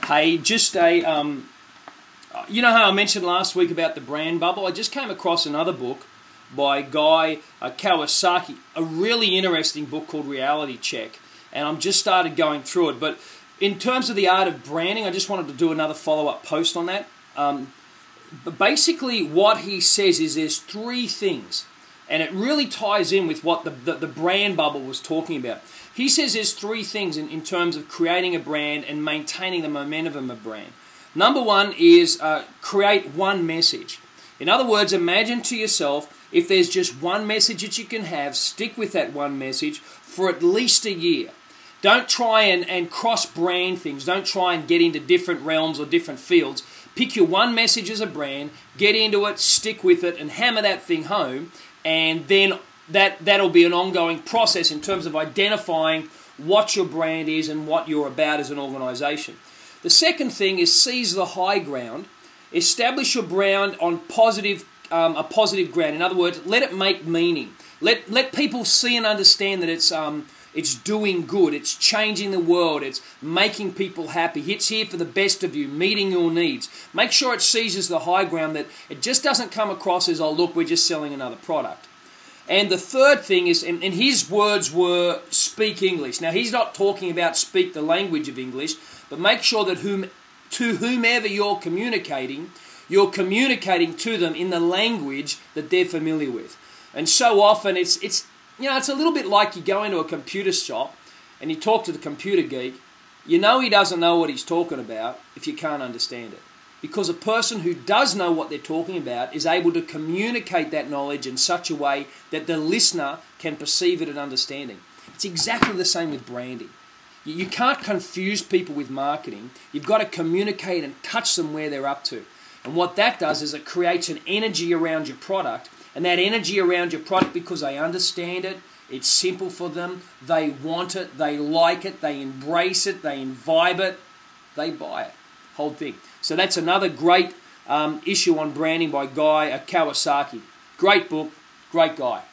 Hey, just you know how I mentioned last week about the brand bubble? I just came across another book by Guy Kawasaki, a really interesting book called Reality Check, and I'm just started going through it. But in terms of the art of branding, I just wanted to do another follow-up post on that. But basically what he says is there's three things, and it really ties in with what the brand bubble was talking about. He says there's three things in terms of creating a brand and maintaining the momentum of a brand. Number one is create one message. In other words, imagine to yourself, if there's just one message that you can have, stick with that one message for at least a year. Don't try and cross-brand things. Don't try and get into different realms or different fields. Pick your one message as a brand, get into it, stick with it, and hammer that thing home, and then that'll be an ongoing process in terms of identifying what your brand is and what you're about as an organization. The second thing is seize the high ground. Establish your brand on a positive ground. In other words, let it make meaning. Let people see and understand that it's doing good. It's changing the world. It's making people happy. It's here for the best of you, meeting your needs. Make sure it seizes the high ground, that it just doesn't come across as, oh, look, we're just selling another product. And the third thing is, and his words were, speak English. Now, he's not talking about speak the language of English, but make sure that to whomever you're communicating to them in the language that they're familiar with. And so often it's a little bit like you go into a computer shop and you talk to the computer geek. You know he doesn't know what he's talking about if you can't understand it. Because a person who does know what they're talking about is able to communicate that knowledge in such a way that the listener can perceive it and understand it. It's exactly the same with branding. You can't confuse people with marketing. You've got to communicate and touch them where they're up to. And what that does is it creates an energy around your product. And that energy around your product, because they understand it, it's simple for them, they want it, they like it, they embrace it, they imbibe it, they buy it. Whole thing. So that's another great issue on branding by Guy Kawasaki. Great book, great guy.